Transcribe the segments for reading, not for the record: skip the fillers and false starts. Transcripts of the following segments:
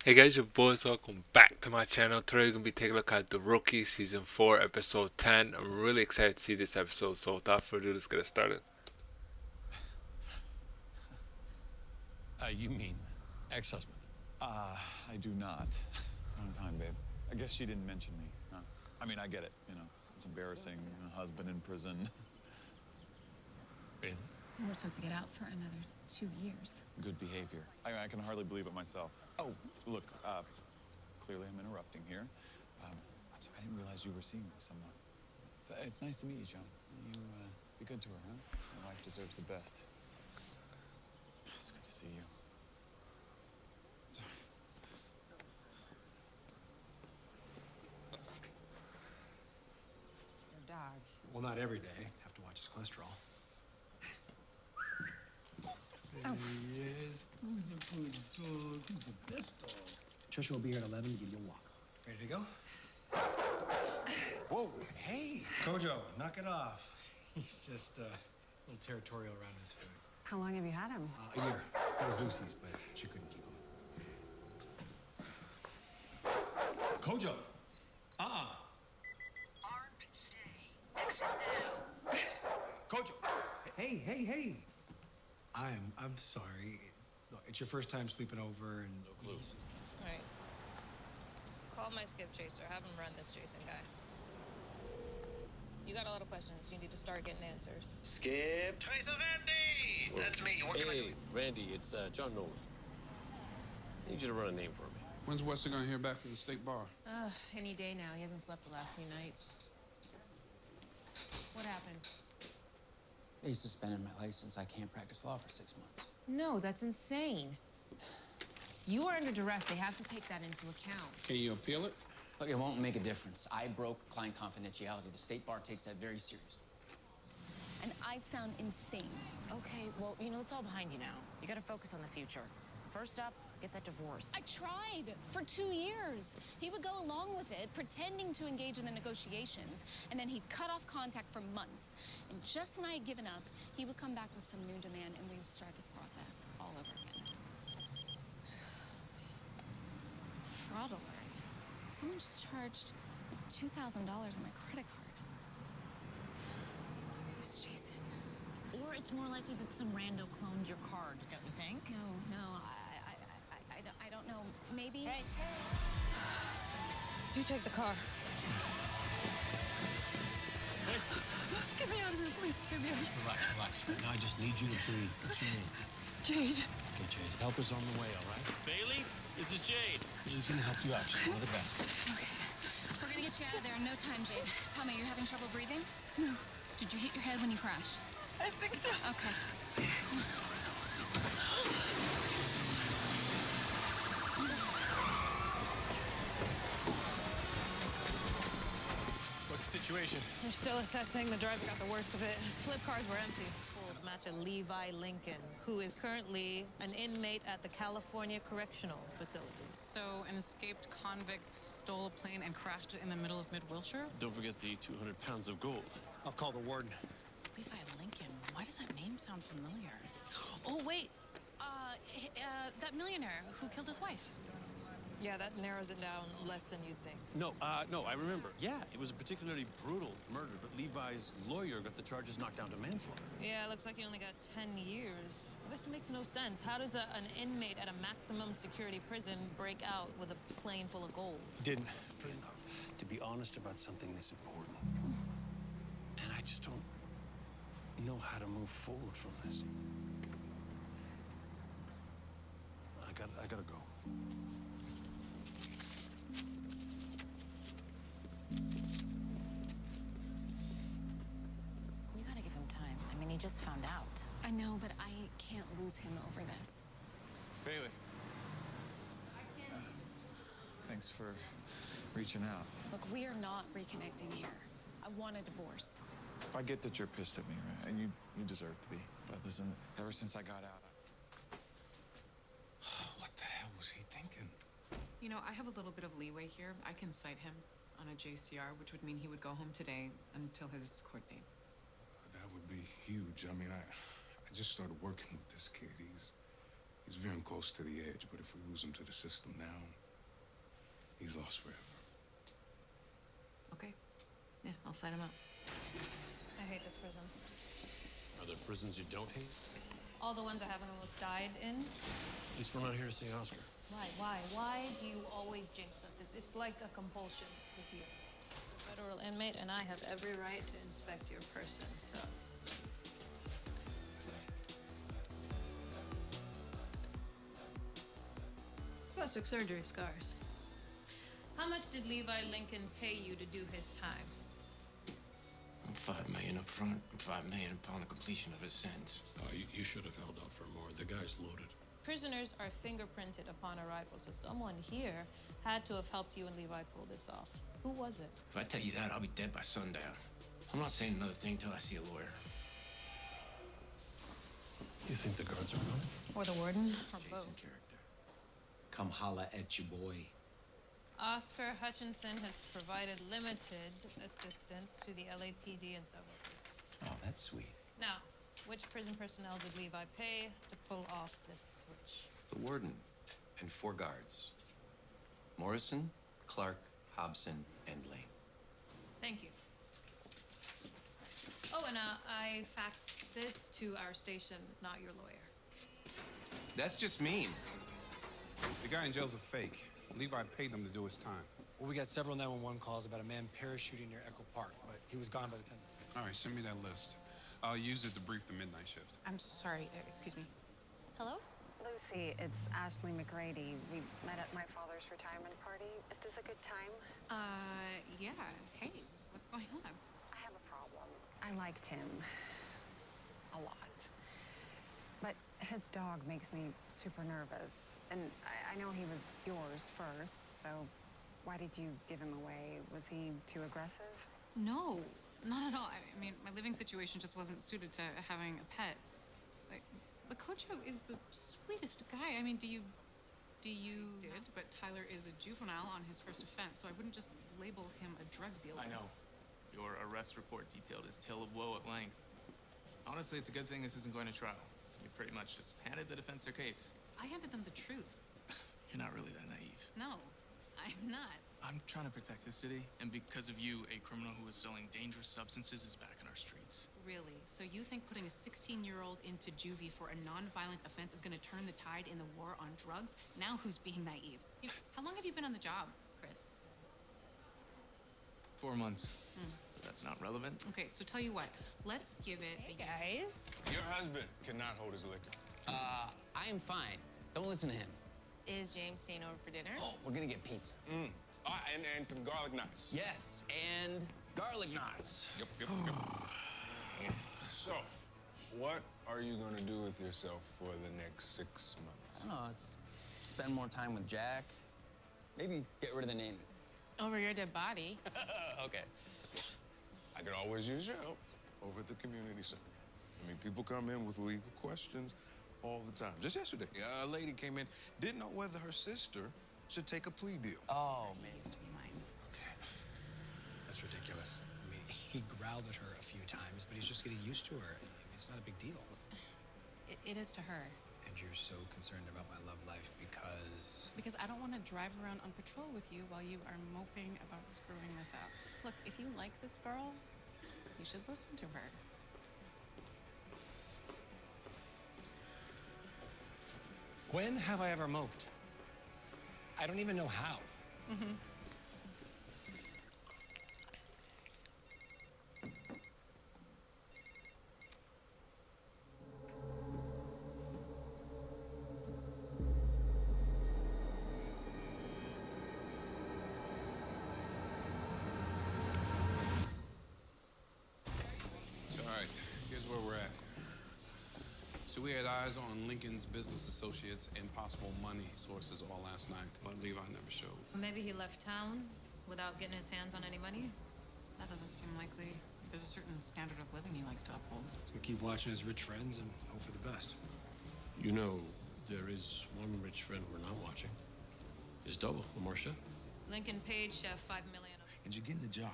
Hey guys, your boys, welcome back to my channel. Today we're going to be taking a look at the Rookie Season 4, Episode 10. I'm really excited to see this episode, so without further ado, let's get it started. You mean ex-husband? I do not. It's a long time, babe. I guess she didn't mention me. Huh? I mean, I get it, you know. It's embarrassing, husband in prison. Really? We're supposed to get out for another 2 years. Good behavior. I can hardly believe it myself. Oh, look, clearly I'm interrupting here. I'm sorry, I didn't realize you were seeing someone. It's nice to meet you, John. You, be good to her, huh? Your wife deserves the best. It's good to see you. Your dog. Well, not every day. Have to watch his cholesterol. There he is. Who's a good dog? Who's the best dog? Trisha will be here at 11 to give you a walk. Ready to go? Whoa, hey! Kojo, knock it off. He's just a little territorial around his food. How long have you had him? A year. It was Lucy's, but she couldn't keep him. Kojo! Armed, stay. Exit now. Kojo! Hey! I'm sorry. Look, it's your first time sleeping over and... No clue. All right. Call my skip chaser. Have him run this Jason guy. You got a lot of questions. You need to start getting answers. Skip Chaser Randy! That's me. What can I do? Hey, Randy, it's John Nolan. I need you to run a name for me. When's Wester gonna hear back from the state bar? Any day now. He hasn't slept the last few nights. What happened? They suspended my license. I can't practice law for 6 months. No, that's insane. You are under duress. They have to take that into account. Can you appeal it? Look, it won't make a difference. I broke client confidentiality. The state bar takes that very seriously. And I sound insane. Okay, well, you know, it's all behind you now. You gotta focus on the future. First up, get that divorce. I tried for 2 years. He would go along with it, pretending to engage in the negotiations, and then he'd cut off contact for months. And just when I had given up, he would come back with some new demand, and we'd start this process all over again. Fraud alert. Someone just charged $2,000 on my credit card. Who's Jason? Or it's more likely that some rando cloned your card, don't you think? No, I don't know. Maybe? Hey. You take the car. Get me out of here, please. Get me out of here. Relax. Now I just need you to breathe. What's your name? Jade. Okay, Jade. Help is on the way, all right? Bailey, this is Jade. He's gonna help you out. She's one of the best. Okay. We're gonna get you out of there in no time, Jade. Tell me, you're having trouble breathing? No. Did you hit your head when you crashed? I think so. Okay. What's the situation? They're still assessing. The driver got the worst of it. Flip cars were empty. Pulled match a Levi Lincoln, who is currently an inmate at the California Correctional Facility. So an escaped convict stole a plane and crashed it in the middle of mid-Wilshire? Don't forget the 200 pounds of gold. I'll call the warden. Levi Lincoln? Why does that name sound familiar? Oh, wait. That millionaire who killed his wife. Yeah, that narrows it down less than you'd think. No, I remember. Yeah, it was a particularly brutal murder, but Levi's lawyer got the charges knocked down to manslaughter. Yeah, it looks like he only got 10 years. This makes no sense. How does an inmate at a maximum security prison break out with a plane full of gold? He didn't. To be honest about something this important. And I just don't know how to move forward from this. I gotta go. You gotta give him time. I mean, he just found out. I know, but I can't lose him over this. Bailey. Thanks for reaching out. Look, we are not reconnecting here. I want a divorce. I get that you're pissed at me, right? And you deserve to be. But listen, ever since I got out, What the hell was he thinking? You know, I have a little bit of leeway here. I can cite him on a JCR, which would mean he would go home today until his court date. huge. I mean, I just started working with this kid. He's veering close to the edge, but if we lose him to the system now, he's lost forever. Okay. Yeah, I'll sign him up. I hate this prison. Are there prisons you don't hate? All the ones I haven't almost died in. At least we're not here to see Oscar. Why do you always jinx us? It's like a compulsion with you. You're a federal inmate, and I have every right to inspect your person, so. Plastic surgery scars. How much did Levi Lincoln pay you to do his time? I'm $5 million up front and $5 million upon the completion of his sentence. You should have held out for more. The guy's loaded. Prisoners are fingerprinted upon arrival, so someone here had to have helped you and Levi pull this off. Who was it? If I tell you that, I'll be dead by sundown. I'm not saying another thing till I see a lawyer. You think the guards are running? Or the warden? Or both. Character. Come holla at your boy. Oscar Hutchinson has provided limited assistance to the LAPD in several cases. Oh, that's sweet. Now, which prison personnel did Levi pay to pull off this switch? The warden and 4 guards. Morrison, Clark, Hobson, and Lane. Thank you. Oh, and I faxed this to our station, not your lawyer. That's just mean. The guy in jail's a fake. Levi paid them to do his time. Well, we got several 911 calls about a man parachuting near Echo Park, but he was gone by the time. All right, send me that list. I'll use it to brief the midnight shift. I'm sorry, excuse me. Hello? Lucy, it's Ashley McGrady. We met at my father's retirement party. Is this a good time? Yeah. Hey, what's going on? I have a problem. I liked him a lot. But his dog makes me super nervous. And I know he was yours first, so why did you give him away? Was he too aggressive? No, not at all. I mean, my living situation just wasn't suited to having a pet. But Kocho is the sweetest guy. I mean, do you did, but Tyler is a juvenile on his first offense, so I wouldn't just label him a drug dealer. I know. Your arrest report detailed his tale of woe at length. Honestly, it's a good thing this isn't going to trial. You pretty much just handed the defense their case. I handed them the truth. You're not really that naive. No, I'm not. I'm trying to protect the city, and because of you, a criminal who is selling dangerous substances is back in our streets. Really? So you think putting a 16-year-old into juvie for a non-violent offense is going to turn the tide in the war on drugs? Now who's being naive? You know, how long have you been on the job, Chris? 4 months. But that's not relevant. Okay, so tell you what. Let's give it a guys. Your husband cannot hold his liquor. I am fine. Don't listen to him. Is James staying over for dinner? Oh, we're gonna get pizza. And some garlic knots. Yes, and garlic knots. Yep. So, what are you gonna do with yourself for the next 6 months? I don't know, spend more time with Jack. Maybe get rid of the nanny. Over your dead body. Okay. I could always use your help over at the community center. I mean, people come in with legal questions all the time. Just yesterday, a lady came in, didn't know whether her sister should take a plea deal. Oh, man, used to be mine. Okay. That's ridiculous. I mean, he growled at her a few times, but he's just getting used to her. I mean, it's not a big deal. It is to her. And you're so concerned about my love life because... Because I don't want to drive around on patrol with you while you are moping about screwing this up. Look, if you like this girl, you should listen to her. When have I ever moped? I don't even know how. All right, here's where we're at. So we had eyes on Lincoln's business associates and possible money sources all last night, but Levi never showed. Maybe he left town without getting his hands on any money? That doesn't seem likely. There's a certain standard of living he likes to uphold. So we keep watching his rich friends and hope for the best. You know, there is one rich friend we're not watching. His double, Marcia. Lincoln paid Chef $5 million. And you're getting the job.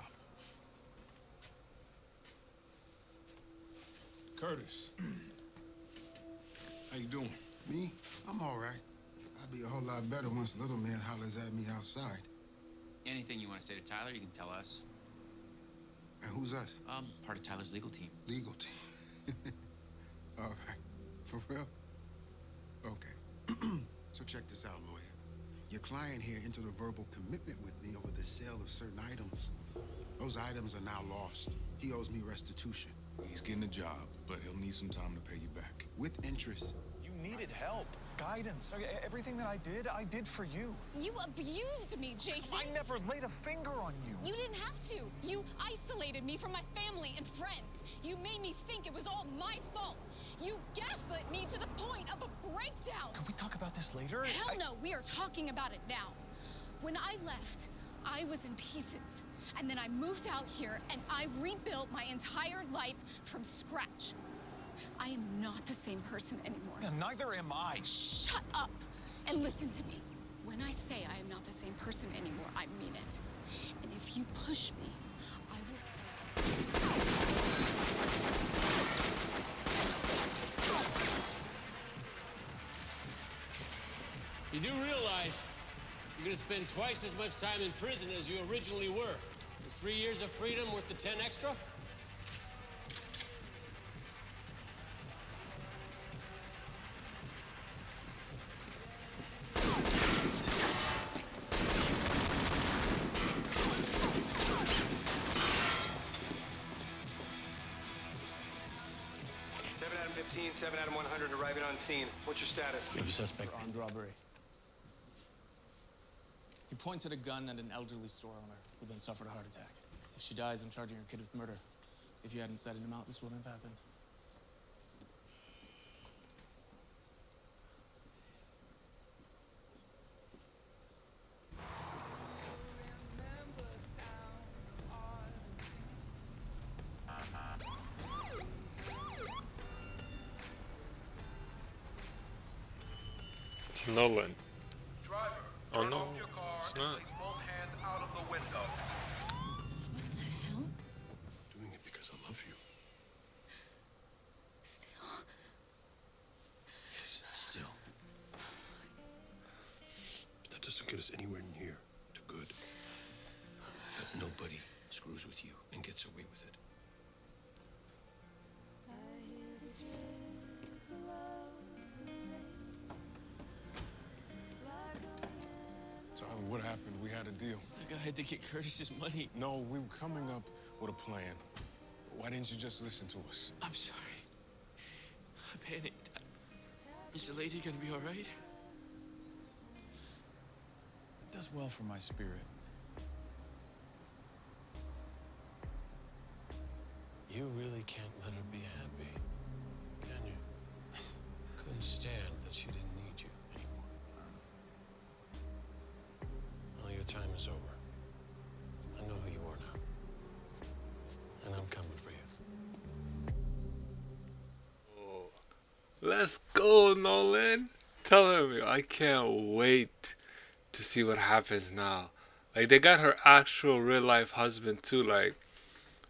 Curtis. How you doing? Me? I'm all right. I'd be a whole lot better once little man hollers at me outside. Anything you want to say to Tyler, you can tell us. And who's us? Part of Tyler's legal team. Legal team. All right. For real? Okay. So check this out, lawyer. Your client here entered a verbal commitment with me over the sale of certain items. Those items are now lost. He owes me restitution. He's getting a job, but he'll need some time to pay you back. With interest. You needed help, guidance. Everything that I did for you. You abused me, Jason. I never laid a finger on you. You didn't have to. You isolated me from my family and friends. You made me think it was all my fault. You gaslit me to the point of a breakdown. Can we talk about this later? Hell no, we are talking about it now. When I left, I was in pieces. And then I moved out here and I rebuilt my entire life from scratch. I am not the same person anymore. And neither am I. Shut up and listen to me. When I say I am not the same person anymore, I mean it. And if you push me, I will... You do realize you're gonna spend twice as much time in prison as you originally were. Is 3 years of freedom worth the 10 extra? Seven out of 15, 7 out of 100 arriving on scene. What's your status? We have a suspect. Armed robbery. He points at a gun at an elderly store owner who then suffered a heart attack. If she dies, I'm charging her kid with murder. If you hadn't cited him out, this wouldn't have happened. It's Nolan. Oh no, it's not. Both hands out of the window. Doing it because I love you. Still. Yes, still. But that doesn't get us anywhere near to good. But nobody screws with you and gets away with it. Tyler, what happened? We had a deal. I had to get Curtis's money. No, we were coming up with a plan. Why didn't you just listen to us? I'm sorry. I panicked. Is the lady gonna be all right? It does well for my spirit. You really can't let her be happy, can you? Couldn't stand that she didn't need you anymore. Well, your time is over. I know who you are now. And I'm coming for you. Oh, let's go, Nolan. Tell him I can't wait to see what happens now. Like, they got her actual real life husband too. Like,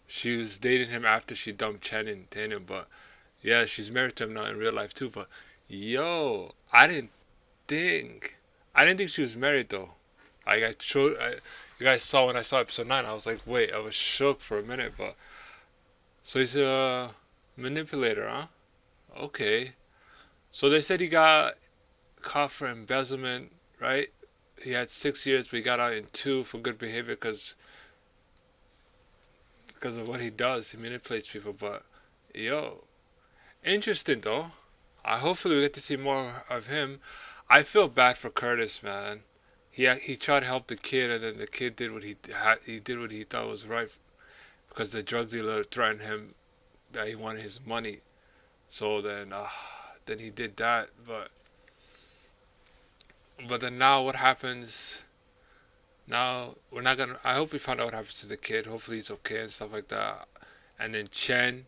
she was dating him after she dumped Chen and Tatum, but yeah, she's married to him now in real life too. But yo, I didn't think she was married though. Like, you guys saw when I saw episode 9, I was like, wait, I was shook for a minute. But so he's a manipulator, huh? Okay. So they said he got caught for embezzlement, right? He had 6 years, but he got out in 2 for good behavior because of what he does. He manipulates people. But yo, interesting though. Hopefully we get to see more of him. I feel bad for Curtis, man. He tried to help the kid, and then the kid did what he did what he thought was right, because the drug dealer threatened him that he wanted his money. So then he did that. But then now what happens? Now we're not gonna. I hope we find out what happens to the kid. Hopefully he's okay and stuff like that. And then Chen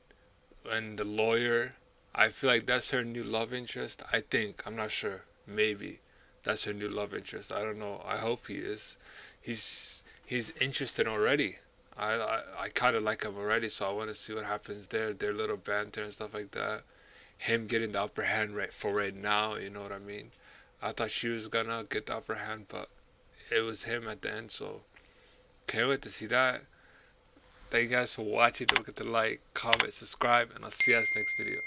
and the lawyer. I feel like that's her new love interest. I think. I'm not sure. Maybe that's her new love interest. I don't know. I hope he is. He's interested already. I kind of like him already, so I want to see what happens there. Their little banter and stuff like that. Him getting the upper hand right now, you know what I mean? I thought she was gonna get the upper hand, but it was him at the end, so can't wait to see that. Thank you guys for watching. Don't forget to like, comment, subscribe, and I'll see you guys next video.